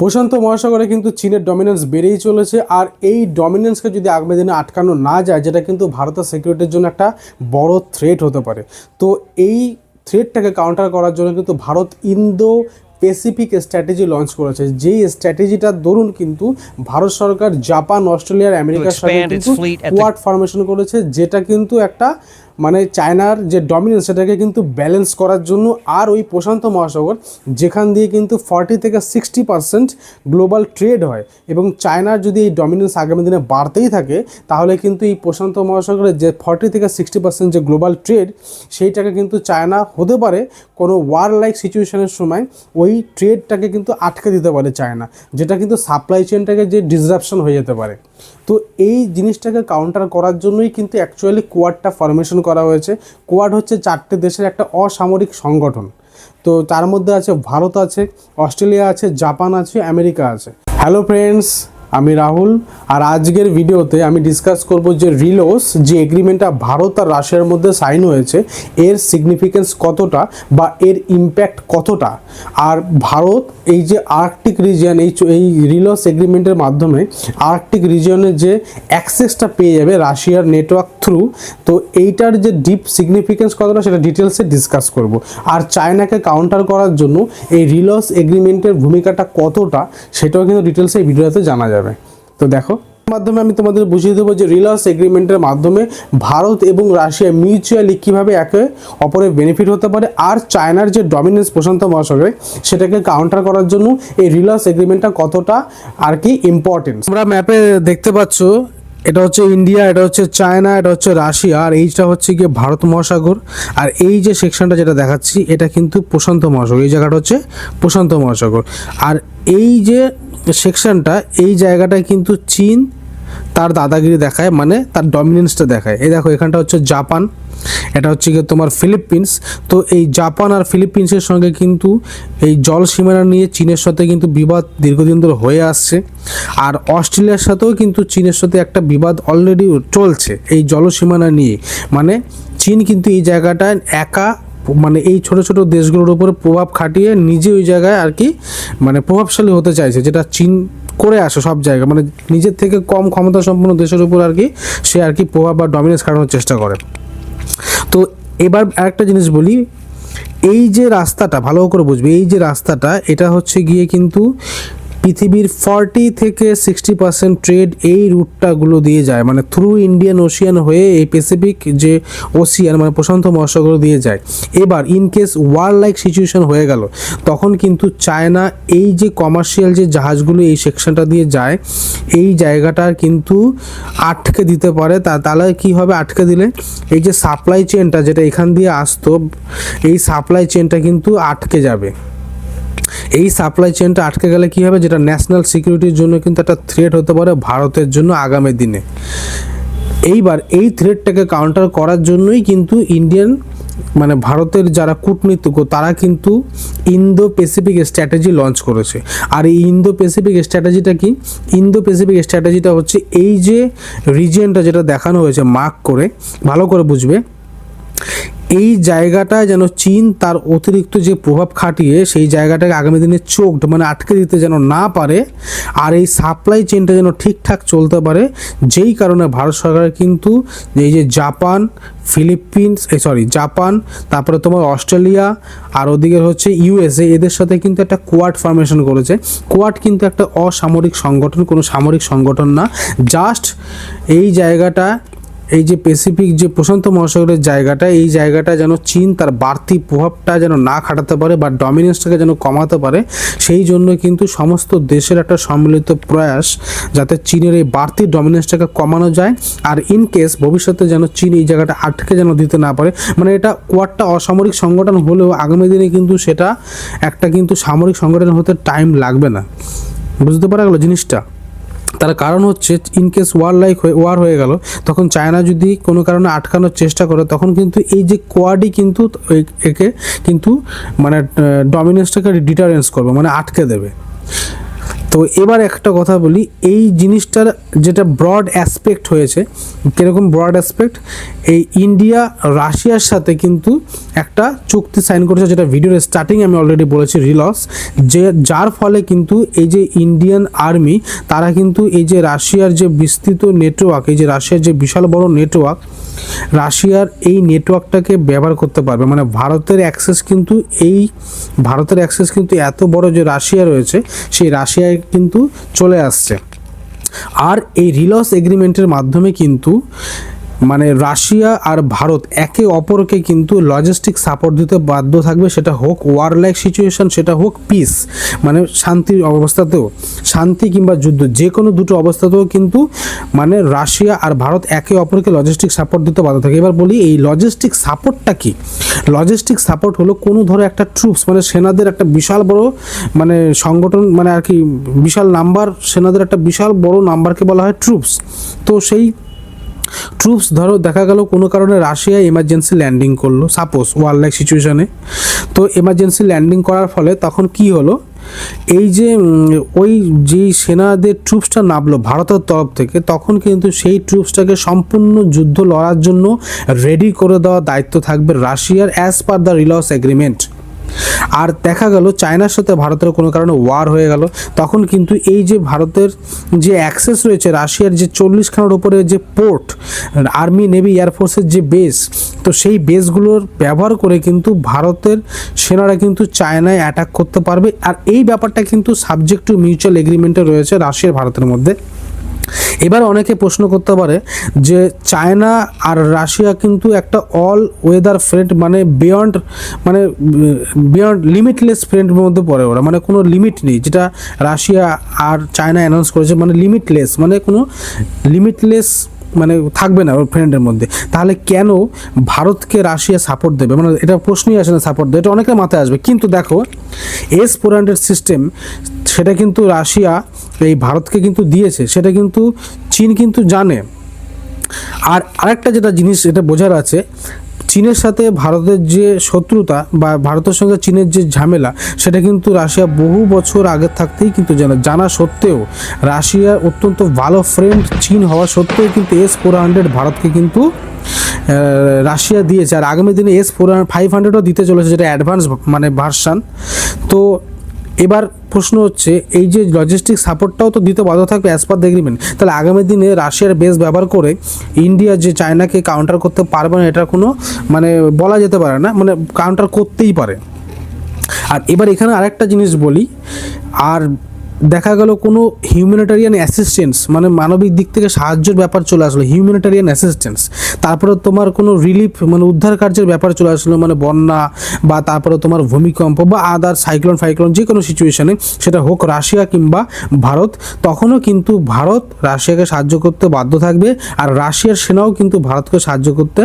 প্রশান্ত মহাসাগরে কিন্তু চীনের ডমিনেন্স বেড়েই চলেছে, আর এই ডমিনেন্সকে যদি আগামী দিনে আটকানো না যায়, যেটা কিন্তু ভারতের সিকিউরিটির জন্য একটা বড় থ্রেট হতে পারে। তো এই থ্রেটটাকে কাউন্টার করার জন্য কিন্তু Bharat Indo Pacific strategy launch করেছে, যেই স্ট্র্যাটেজিটার দরুন কিন্তু ভারত সরকার জাপান, অস্ট্রেলিয়া আর আমেরিকার সাথে কিন্তু কোয়াড ফরমেশন করেছে, যেটা কিন্তু একটা মানে চায়নার যে ডমিনেন্স সেটাকে কিন্তু ব্যালেন্স করার জন্য। আর ওই প্রশান্ত মহাসাগর যেখান দিয়ে কিন্তু 40 থেকে 60% গ্লোবাল ট্রেড হয়, এবং চায়নার যদি এই ডমিনেন্স আগামী দিনে বাড়তেই থাকে, তাহলে কিন্তু এই প্রশান্ত মহাসাগরের যে 40 থেকে 60% যে গ্লোবাল ট্রেড, সেইটাকে কিন্তু চায়না হতে পারে কোনো ওয়ার লাইক সিচুয়েশনের সময় ওই ট্রেডটাকে কিন্তু আটকে দিতে পারে চায়না, যেটা কিন্তু সাপ্লাই চেনটাকে যে ডিসরাপশন হয়ে যেতে পারে। তো এই জিনিসটাকে কাউন্টার করার জন্যই কিন্তু অ্যাকচুয়ালি কোয়াডটা ফরমেশন করা হয়েছে। কোয়াড হচ্ছে 4টে দেশের একটা অসামরিক সংগঠন। তো তার মধ্যে আছে ভারত আছে, অস্ট্রেলিয়া আছে, জাপান আছে, আমেরিকা আছে। হ্যালো ফ্রেন্ডস, আমি রাহুল, আর আজকের ভিডিওতে আমি ডিসকাস করব যে রিলোস যে এগ্রিমেন্টটা ভারত আর রাশিয়ার মধ্যে সাইন হয়েছে, এর সিগনিফিকেন্স কতটা বা এর ইম্প্যাক্ট কতটা। আর ভারত এই যে আর্কটিক রিজিয়ন, এই রিলোস এগ্রিমেন্টের মাধ্যমে আর্কটিক রিজিয়নের যে অ্যাক্সেসটা পেয়ে যাবে রাশিয়ার নেটওয়ার্ক থ্রু, তো এইটার যে ডিপ সিগনিফিকেন্স কতটা সেটা ডিটেলসে ডিসকাস করব। আর চায়নাকে কাউন্টার করার জন্য এই রিলোস এগ্রিমেন্টের ভূমিকাটা কতটা, সেটাও কিন্তু ডিটেলসে এই ভিডিওতে জানা যাবে। তো দেখো, মাধ্যমে আমি তোমাদের বুঝিয়ে দেবো যে রিলোস এগ্রিমেন্টের মাধ্যমে ভারত এবং রাশিয়া মিউচুয়ালি কীভাবে একে অপরের বেনিফিট হতে পারে, আর চায়নার যে ডমিনেন্স প্রশান্ত মহাসাগরে সেটাকে কাউন্টার করার জন্য এই রিলোস এগ্রিমেন্টটা কতটা আর কি ইম্পর্টেন্ট। তোমরা ম্যাপে দেখতে পাচ্ছ, এটা হচ্ছে ইন্ডিয়া, এটা হচ্ছে চায়না, এটা হচ্ছে রাশিয়া, আর এইটা হচ্ছে গিয়ে ভারত মহাসাগর। আর এই যে সেকশনটা যেটা দেখাচ্ছি, এটা কিন্তু প্রশান্ত মহাসাগর, এই জায়গাটা হচ্ছে প্রশান্ত মহাসাগর। আর এই যে সেকশনটা, এই জায়গাটায় কিন্তু চীন তার দাদাগিরি দেখায়, মানে তার ডমিনেন্সটা দেখায়। এই দেখো, এখানটা হচ্ছে জাপান, এটা হচ্ছে গিয়ে তোমার ফিলিপিন্স। তো এই জাপান আর ফিলিপিন্সের সঙ্গে কিন্তু এই জল সীমানা নিয়ে চীনের সাথে কিন্তু বিবাদ দীর্ঘদিন ধরে হয়ে আসছে। আর অস্ট্রেলিয়ার সাথেও কিন্তু চীনের সাথে একটা বিবাদ অলরেডি চলছে এই জলসীমানা নিয়ে। মানে চীন কিন্তু এই জায়গাটায় একা, মানে এই ছোট ছোট দেশগুলোর উপরে প্রভাব খাটিয়ে নিজে ওই জায়গায় আর কি মানে প্রভাবশালী হতে চাইছে, যেটা চীন করে আসে সব জায়গায়। মানে নিজের থেকে কম ক্ষমতা সম্পন্ন দেশের উপর আর কি সে আর কি প্রভাব বা ডমিনেন্স খাটানোর চেষ্টা করে। তো এবার আরেকটা জিনিস বলি, এই যে রাস্তাটা ভালো করে বুঝবে, এই যে রাস্তাটা, এটা হচ্ছে গিয়ে কিন্তু পৃথিবীর 40 থেকে 60% ট্রেড এই রুটটাগুলো দিয়ে যায়, মানে থ্রু ইন্ডিয়ান ওশিয়ান হয়ে এই প্যাসিফিক যে ওশিয়ান মানে প্রশান্ত মহাসাগর দিয়ে যায়। এবার in case were like situation হয়ে গেল, তখন কিন্তু চায়না এই যে কমার্শিয়াল যে জাহাজগুলো এই সেকশনটা দিয়ে যায়, এই জায়গাটা কিন্তু আটকে দিতে পারে। তাহলে কি হবে, আটকে দিলে এই যে সাপ্লাই চেনটা যেটা এখান দিয়ে আসতো, এই সাপ্লাই চেনটা কিন্তু আটকে যাবে। এই সাপ্লাই চেনটা আটকে গেলে কী হবে, যেটা ন্যাশনাল সিকিউরিটির জন্য কিন্তু একটা থ্রেট হতে পারে ভারতের জন্য আগামী দিনে। এইবার এই থ্রেটটাকে কাউন্টার করার জন্যই কিন্তু ইন্ডিয়ান মানে ভারতের যারা কূটনীতিজ্ঞ তারা কিন্তু ইন্দো প্যাসিফিক স্ট্র্যাটেজি লঞ্চ করেছে। আর এই ইন্দো প্যাসিফিক স্ট্র্যাটেজিটা কি, ইন্দো প্যাসিফিক স্ট্র্যাটেজিটা হচ্ছে এই যে রিজিয়নটা যেটা দেখানো হয়েছে মার্ক করে, ভালো করে বুঝবে, এই জায়গাটায় যেন চীন তার অতিরিক্ত যে প্রভাব খাটিয়ে সেই জায়গাটাকে আগামী দিনে চোখড মানে আটকে দিতে যেন না পারে, আর এই সাপ্লাই চেনটা যেন ঠিকঠাক চলতে পারে। যেই কারণে ভারত সরকার কিন্তু এই যে জাপান, ফিলিপিন্স, জাপান, তারপরে তোমার অস্ট্রেলিয়া, আর ওদিকে হচ্ছে ইউএসএ, এদের সাথে কিন্তু একটা কোয়াড ফরমেশন করেছে। কোয়াড কিন্তু একটা অসামরিক সংগঠন, কোনো সামরিক সংগঠন না, জাস্ট এই জায়গাটা, এই যে প্যাসিফিক যে প্রশান্ত মহাসাগরের জায়গাটা, এই জায়গাটা যেন চীন তার বাড়তি প্রভাবটা যেন না খাটাতে পারে বা ডমিনেন্সটাকে যেন কমাতে পারে, সেই জন্য কিন্তু সমস্ত দেশের একটা সম্মিলিত প্রয়াস যাতে চীনের এই বাড়তি ডমিনেন্সটাকে কমানো যায়। আর ইন কেস ভবিষ্যতে যেন চীন এই জায়গাটা আটকে যেন দিতে না পারে, মানে এটা কোয়াডটা অসামরিক সংগঠন হলেও আগামী দিনে কিন্তু সেটা একটা কিন্তু সামরিক সংগঠন হতে টাইম লাগবে না। বুঝতে পারা গেল জিনিসটা? তার কারণ হচ্ছে ইনকেস ওয়ার হয়ে গেল, তখন চায়না যদি কোনো কারণে আটকানোর চেষ্টা করে, তখন কিন্তু এই যে কোয়াডই কিন্তু একে কিন্তু মানে ডমিনেন্সটাকে ডিটারেন্স করবে, মানে আটকে দেবে। তো এবার একটা কথা বলি, এই জিনিসটার যেটা ব্রড অ্যাসপেক্ট হয়েছে, কীরকম ব্রড অ্যাসপেক্ট, এই ইন্ডিয়া রাশিয়ার সাথে কিন্তু একটা চুক্তি সাইন করেছে, যেটা ভিডিওর স্টার্টিং আমি অলরেডি বলেছি, রিলস, যার ফলে কিন্তু এই যে ইন্ডিয়ান আর্মি তারা কিন্তু এই যে রাশিয়ার যে বিস্তৃত নেটওয়ার্ক, এই যে রাশিয়ার যে বিশাল বড় নেটওয়ার্ক, রাশিয়ার এই নেটওয়ার্কটাকে ব্যবহার করতে পারবে। মানে ভারতের অ্যাক্সেস কিন্তু এত বড় যে রাশিয়া রয়েছে, সেই রাশিয়ায় কিন্তু চলে আসছে। আর এই রিলস এগ্রিমেন্টের মাধ্যমে কিন্তু মানে রাশিয়া আর ভারত একে অপরকে কিন্তু লজিস্টিক সাপোর্ট দিতে বাধ্য থাকবে, সেটা হোক ওয়ার লাইক সিচুয়েশন, সেটা হোক পিস, মানে শান্তির অবস্থাতেও, শান্তি কিংবা যুদ্ধ, যে কোনো দুটো অবস্থাতেও কিন্তু মানে রাশিয়া আর ভারত একে অপরকে লজিস্টিক সাপোর্ট দিতে বাধ্য থাকে। এবার বলি এই লজিস্টিক সাপোর্টটা কি? লজিস্টিক সাপোর্ট হলো কোনো ধরো একটা ট্রুপস, মানে সেনাদের একটা বিশাল বড় মানে সংগঠন, মানে আর কি বিশাল নাম্বার, সেনাদের একটা বিশাল বড় নাম্বারকে বলা হয় ট্রুপস। তো সেই ট্রুপস ধরো দেখা গেল কোনো কারণে রাশিয়া এমার্জেন্সি ল্যান্ডিং করলো, সাপোজ ওয়ার লাইক সিচুয়েশনে, তো এমার্জেন্সি ল্যান্ডিং করার ফলে তখন কি হলো, এই যে ওই যেই সেনাদের ট্রুপসটা নামলো ভারতের তরফ থেকে, তখন কিন্তু সেই ট্রুপসটাকে সম্পূর্ণ যুদ্ধ লড়ার জন্য রেডি করে দেওয়ার দায়িত্ব থাকবে রাশিয়ার, as per the RELOS agreement. আর দেখা গেল চায়নার সাথে ভারতের কোনো কারণে ওয়ার হয়ে গেল, তখন কিন্তু এই যে ভারতের যে অ্যাক্সেস রয়েছে রাশিয়ার যে 40খানার উপরে যে পোর্ট, আর্মি নেভি এয়ারফোর্সের যে বেস, তো সেই বেসগুলোর ব্যবহার করে কিন্তু ভারতের সেনারা কিন্তু চায়নায় অ্যাটাক করতে পারবে। আর এই ব্যাপারটা কিন্তু সাবজেক্ট টু মিউচুয়াল এগ্রিমেন্টে রয়েছে রাশিয়া ভারতের মধ্যে। এবার অনেকে প্রশ্ন করতে পারে যে চায়না আর রাশিয়া কিন্তু একটা অল ওয়েদার ফ্রেন্ড, মানে বিয়ন্ড লিমিটলেস ফ্রেন্ডের মধ্যে পড়ে ওরা, মানে কোনো লিমিট নেই, যেটা রাশিয়া আর চায়না অ্যানাউন্স করেছে, মানে লিমিটলেস, মানে কোনো লিমিটলেস মানে থাকবে না ওর ফ্রেন্ডের মধ্যে। তাহলে কেন ভারতকে রাশিয়া সাপোর্ট দেবে? মানে এটা প্রশ্নই আসে না সাপোর্ট দেবে, এটা অনেকের মাথায় আসবে। কিন্তু দেখো S-400 সিস্টেম, সেটা কিন্তু রাশিয়া এই ভারতকে কিন্তু দিয়েছে, সেটা কিন্তু চীন কিন্তু জানে। আর আরেকটা যেটা জিনিস এটা বোঝার আছে, চীনের সাথে ভারতের যে শত্রুতা বা ভারতের সঙ্গে চীনের যে ঝামেলা, সেটা কিন্তু রাশিয়া বহু বছর আগে থাকতেই কিন্তু জানা সত্ত্বেও, রাশিয়ার অত্যন্ত ভালো ফ্রেন্ড চীন হওয়া সত্ত্বেও কিন্তু S-400 ভারতকে কিন্তু রাশিয়া দিয়েছে। আর আগামী দিনে S-500ও দিতে চলেছে, যেটা অ্যাডভান্স মানে ভার্সান। তো এবার প্রশ্ন হচ্ছে, এই যে লজিস্টিক সাপোর্টটাও তো দিতে বাধ্য থাকবে অ্যাজ পার দ্য এগ্রিমেন্ট, তাহলে আগামী দিনে রাশিয়ার বেস ব্যবহার করে ইন্ডিয়া যে চায়নাকে কাউন্টার করতে পারবে না, এটা কোনো মানে বলা যেতে পারে না, মানে কাউন্টার করতেই পারে। আর এবার এখানে আরেকটা জিনিস বলি, আর দেখা গেল কোনো হিউম্যানিটেরিয়ান অ্যাসিস্ট্যান্স, মানে মানবিক দিক থেকে সাহায্যের ব্যাপার চলে আসলো, হিউম্যানিটেরিয়ান অ্যাসিস্ট্যান্স, তারপরে তোমার কোনো রিলিফ মানে উদ্ধার কার্যের ব্যাপার চলে আসলো, মানে বন্যা বা তারপরে তোমার ভূমিকম্প বা আদার সাইক্লোন যে কোনো সিচুয়েশনে, সেটা হোক রাশিয়া কিংবা ভারত, তখনও কিন্তু ভারত রাশিয়াকে সাহায্য করতে বাধ্য থাকবে, আর রাশিয়ার সেনাও কিন্তু ভারতকে সাহায্য করতে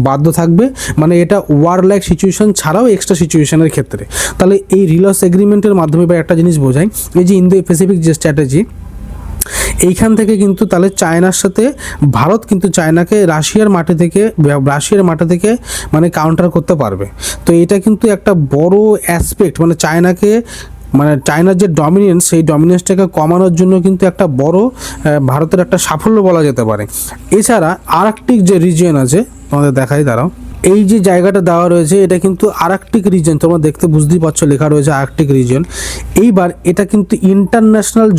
বাধ্য থাকবে। মানে এটা ওয়ার লাইক সিচুয়েশন ছাড়াও এক্সট্রা সিচুয়েশনের ক্ষেত্রে। তাহলে এই রিলস এগ্রিমেন্টের মাধ্যমে বা একটা জিনিস বোঝায়, এই যে ইন্দো প্যাসিফিক যে স্ট্র্যাটেজি, এইখান থেকে কিন্তু তাহলে চায়নার সাথে ভারত কিন্তু চায়নাকে রাশিয়ার মাটি থেকে মানে কাউন্টার করতে পারবে। তো এটা কিন্তু একটা বড় অ্যাসপেক্ট, মানে চায়নার যে ডমিনেন্স, সেই ডমিনেন্সটাকে কমানোর জন্য কিন্তু একটা বড় ভারতের একটা সাফল্য বলা যেতে পারে। এছাড়া আর্কটিক যে রিজিয়ন আছে, তোমাদের দেখাই দাঁড়াও, এই যে জায়গাটা দেওয়া রয়েছে, এটা কিন্তু আর্কটিক রিজন, তোমরা দেখতে বুঝতেই পারছো লেখা রয়েছে আর্কটিক রিজন। এইবার এটা কিন্তু ইন্টারন্যাশনাল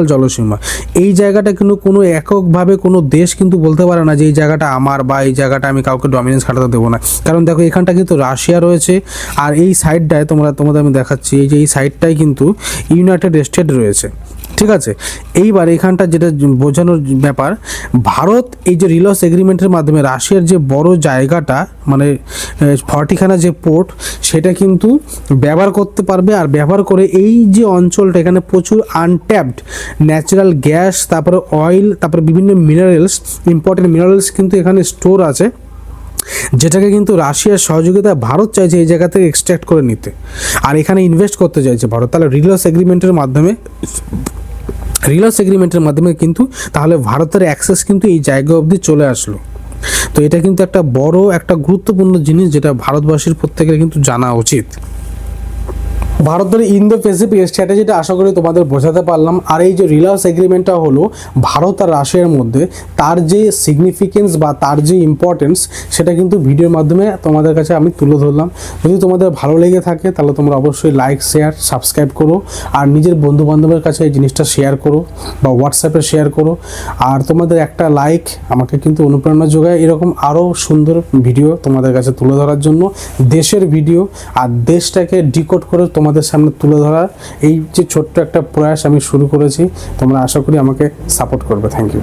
জলসীমা। এই জায়গাটা কিন্তু কোনো এককভাবে কোনো দেশ কিন্তু বলতে পারে না যে এই জায়গাটা আমার, বা এই জায়গাটা আমি কাউকে ডমিনেন্স খাটাতে দেবো না। কারণ দেখো এখানটা কিন্তু রাশিয়া রয়েছে, আর এই সাইডটায় তোমাদের আমি দেখাচ্ছি, এই যে এই সাইডটায় কিন্তু ইউনাইটেড স্টেট রয়েছে, ঠিক আছে। এইবার এখানটা যেটা বোঝানোর ব্যাপার, ভারত এই যে রিলস এগ্রিমেন্টের মাধ্যমে রাশিয়ার যে বড় জায়গাটা, মানে 40খানা যে পোর্ট, সেটা কিন্তু ব্যবহার করতে পারবে। আর ব্যবহার করে এই যে অঞ্চলটা, এখানে প্রচুর আনট্যাপড ন্যাচারাল গ্যাস, তারপরে অয়েল, তারপরে বিভিন্ন ইম্পর্টেন্ট মিনারেলস কিন্তু এখানে স্টোর আছে, যেটাকে কিন্তু রাশিয়ার সহযোগিতায় ভারত চাইছে এই জায়গা থেকে এক্সট্র্যাক্ট করে নিতে, আর এখানে ইনভেস্ট করতে চাইছে ভারত। তাহলে রিলস এগ্রিমেন্টের মাধ্যমে কিন্তু তাহলে ভারতের অ্যাক্সেস কিন্তু এই জায়গা অবধি চলে আসলো। তো এটা কিন্তু একটা বড় একটা গুরুত্বপূর্ণ জিনিস, যেটা ভারতবাসীর প্রত্যেকের কিন্তু জানা উচিত। ভারতের ইন্দো প্যাসিফিক স্ট্র্যাটেজিটা আশা করি তোমাদের বোঝাতে পারলাম। আর এই যে রিলায়েন্স এগ্রিমেন্টটা হলো ভারত আর রাশিয়ার মধ্যে, তার যে সিগনিফিকেন্স বা তার যে ইম্পর্টেন্স সেটা কিন্তু ভিডিওর মাধ্যমে তোমাদের কাছে আমি তুলে ধরলাম। যদি তোমাদের ভালো লেগে থাকে তাহলে তোমরা অবশ্যই লাইক, শেয়ার, সাবস্ক্রাইব করো, আর নিজের বন্ধুবান্ধবের কাছে এই জিনিসটা শেয়ার করো বা হোয়াটসঅ্যাপে শেয়ার করো। আর তোমাদের একটা লাইক আমাকে কিন্তু অনুপ্রেরণা যোগায় এরকম আরও সুন্দর ভিডিও তোমাদের কাছে তুলে ধরার জন্য, দেশের ভিডিও আর দেশটাকে ডিকোড করে তোমাদের সামনে তুলে ধরার এই যে ছোট্ট একটা প্রয়াস আমি শুরু করেছি। তোমরা আশা করি আমাকে সাপোর্ট করবে। Thank you.